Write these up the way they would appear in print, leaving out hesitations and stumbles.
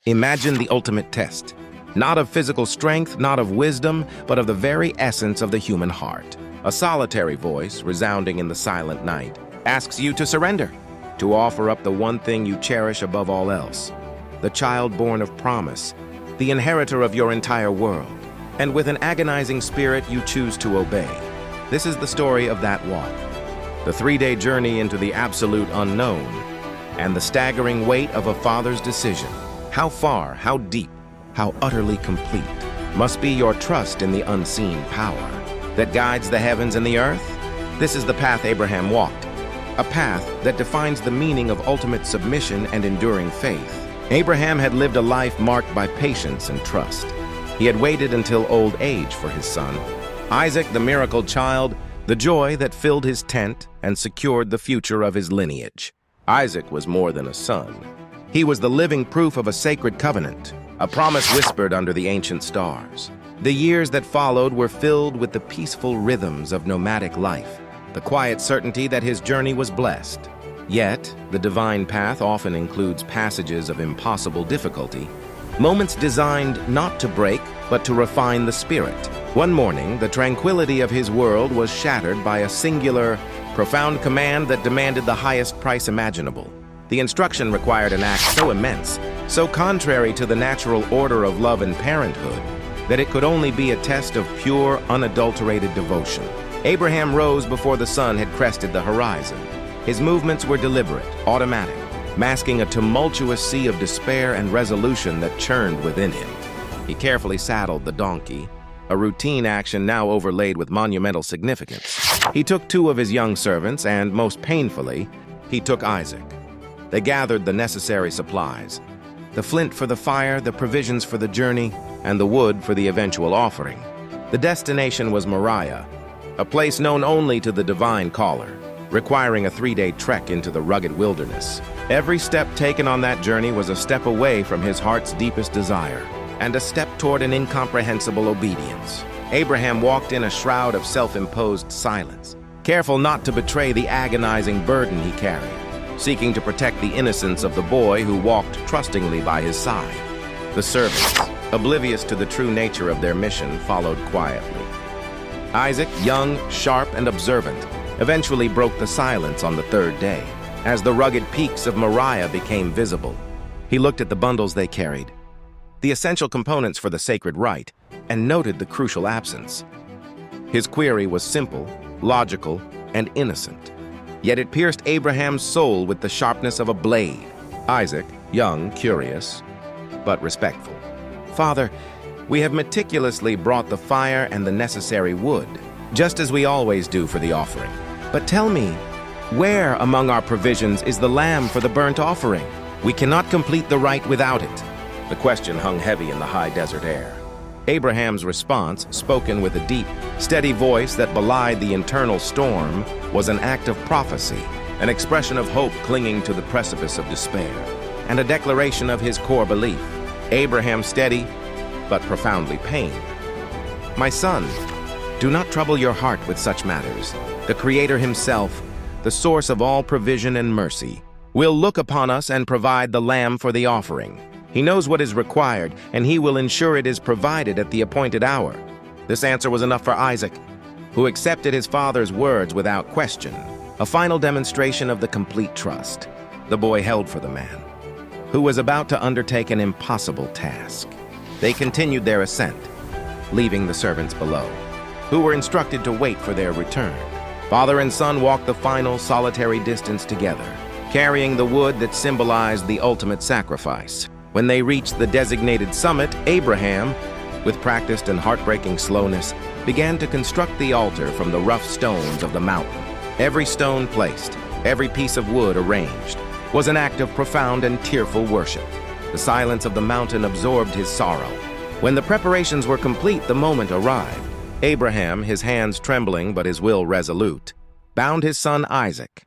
Imagine the ultimate test. Not of physical strength, not of wisdom, but of the very essence of the human heart. A solitary voice, resounding in the silent night, asks you to surrender, to offer up the one thing you cherish above all else, the child born of promise, the inheritor of your entire world. And with an agonizing spirit, you choose to obey. This is the story of that walk. The 3-day journey into the absolute unknown, and the staggering weight of a father's decision. How far, how deep, how utterly complete must be your trust in the unseen power that guides the heavens and the earth? This is the path Abraham walked, a path that defines the meaning of ultimate submission and enduring faith. Abraham had lived a life marked by patience and trust. He had waited until old age for his son, Isaac, the miracle child, the joy that filled his tent and secured the future of his lineage. Isaac was more than a son. He was the living proof of a sacred covenant, a promise whispered under the ancient stars. The years that followed were filled with the peaceful rhythms of nomadic life, the quiet certainty that his journey was blessed. Yet, the divine path often includes passages of impossible difficulty, moments designed not to break, but to refine the spirit. One morning, the tranquility of his world was shattered by a singular, profound command that demanded the highest price imaginable. The instruction required an act so immense, so contrary to the natural order of love and parenthood, that it could only be a test of pure, unadulterated devotion. Abraham rose before the sun had crested the horizon. His movements were deliberate, automatic, masking a tumultuous sea of despair and resolution that churned within him. He carefully saddled the donkey, a routine action now overlaid with monumental significance. He took 2 of his young servants and, most painfully, he took Isaac. They gathered the necessary supplies, the flint for the fire, the provisions for the journey, and the wood for the eventual offering. The destination was Moriah, a place known only to the divine caller, requiring a 3-day trek into the rugged wilderness. Every step taken on that journey was a step away from his heart's deepest desire, and a step toward an incomprehensible obedience. Abraham walked in a shroud of self-imposed silence, careful not to betray the agonizing burden he carried, seeking to protect the innocence of the boy who walked trustingly by his side. The servants, oblivious to the true nature of their mission, followed quietly. Isaac, young, sharp, and observant, eventually broke the silence on the 3rd day. As the rugged peaks of Moriah became visible, he looked at the bundles they carried, the essential components for the sacred rite, and noted the crucial absence. His query was simple, logical, and innocent. Yet it pierced Abraham's soul with the sharpness of a blade. Isaac, young, curious, but respectful. "Father, we have meticulously brought the fire and the necessary wood, just as we always do for the offering. But tell me, where among our provisions is the lamb for the burnt offering? We cannot complete the rite without it." The question hung heavy in the high desert air. Abraham's response, spoken with a deep, steady voice that belied the internal storm, was an act of prophecy, an expression of hope clinging to the precipice of despair, and a declaration of his core belief. Abraham steady, but profoundly pained. "My son, do not trouble your heart with such matters. The Creator himself, the source of all provision and mercy, will look upon us and provide the lamb for the offering. He knows what is required, and he will ensure it is provided at the appointed hour." This answer was enough for Isaac, who accepted his father's words without question, a final demonstration of the complete trust the boy held for the man, who was about to undertake an impossible task. They continued their ascent, leaving the servants below, who were instructed to wait for their return. Father and son walked the final solitary distance together, carrying the wood that symbolized the ultimate sacrifice. When they reached the designated summit, Abraham, with practiced and heartbreaking slowness, began to construct the altar from the rough stones of the mountain. Every stone placed, every piece of wood arranged, was an act of profound and tearful worship. The silence of the mountain absorbed his sorrow. When the preparations were complete, the moment arrived. Abraham, his hands trembling but his will resolute, bound his son Isaac.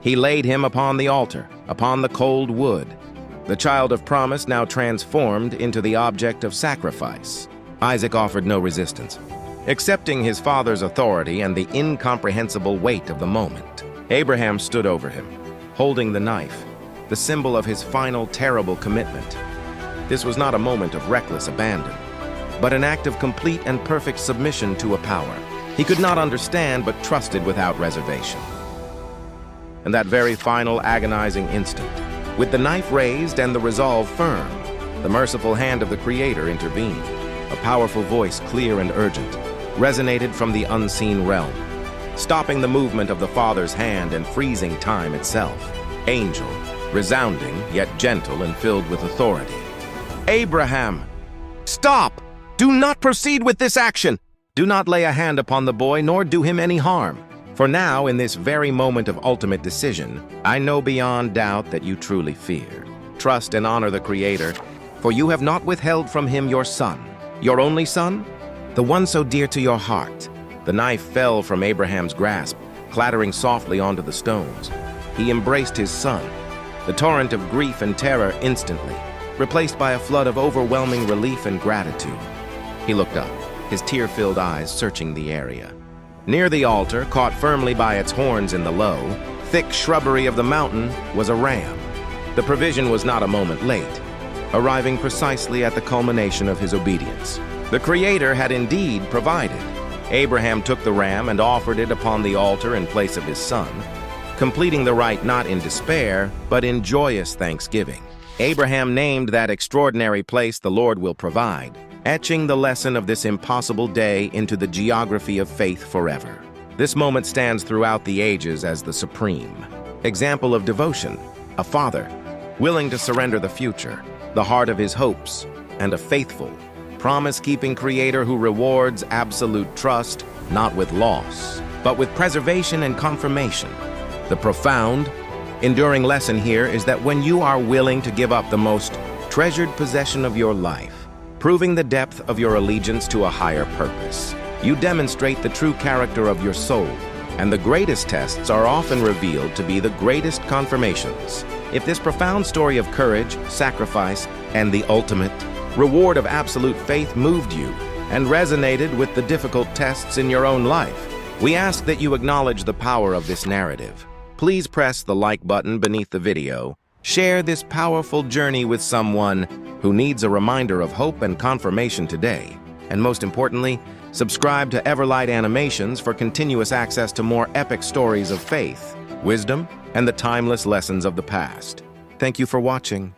He laid him upon the altar, upon the cold wood, the child of promise now transformed into the object of sacrifice. Isaac offered no resistance, accepting his father's authority and the incomprehensible weight of the moment. Abraham stood over him, holding the knife, the symbol of his final terrible commitment. This was not a moment of reckless abandon, but an act of complete and perfect submission to a power he could not understand but trusted without reservation. In that very final agonizing instant, with the knife raised and the resolve firm, the merciful hand of the Creator intervened. A powerful voice, clear and urgent, resonated from the unseen realm, stopping the movement of the Father's hand and freezing time itself. Angel, resounding, yet gentle and filled with authority. Abraham, stop! Do not proceed with this action! Do not lay a hand upon the boy, nor do him any harm. For now, in this very moment of ultimate decision, I know beyond doubt that you truly feared. Trust and honor the Creator, for you have not withheld from him your son, your only son, the one so dear to your heart. The knife fell from Abraham's grasp, clattering softly onto the stones. He embraced his son, the torrent of grief and terror instantly, replaced by a flood of overwhelming relief and gratitude. He looked up, his tear-filled eyes searching the area. Near the altar, caught firmly by its horns in the low, thick shrubbery of the mountain, was a ram. The provision was not a moment late, arriving precisely at the culmination of his obedience. The Creator had indeed provided. Abraham took the ram and offered it upon the altar in place of his son, completing the rite not in despair, but in joyous thanksgiving. Abraham named that extraordinary place "The Lord will provide," etching the lesson of this impossible day into the geography of faith forever. This moment stands throughout the ages as the supreme example of devotion, a father willing to surrender the future, the heart of his hopes, and a faithful, promise-keeping Creator who rewards absolute trust, not with loss, but with preservation and confirmation. The profound, enduring lesson here is that when you are willing to give up the most treasured possession of your life, proving the depth of your allegiance to a higher purpose, you demonstrate the true character of your soul, and the greatest tests are often revealed to be the greatest confirmations. If this profound story of courage, sacrifice, and the ultimate reward of absolute faith moved you and resonated with the difficult tests in your own life, we ask that you acknowledge the power of this narrative. Please press the like button beneath the video. Share this powerful journey with someone who needs a reminder of hope and confirmation today. And most importantly, subscribe to Everlight Animations for continuous access to more epic stories of faith, wisdom, and the timeless lessons of the past. Thank you for watching.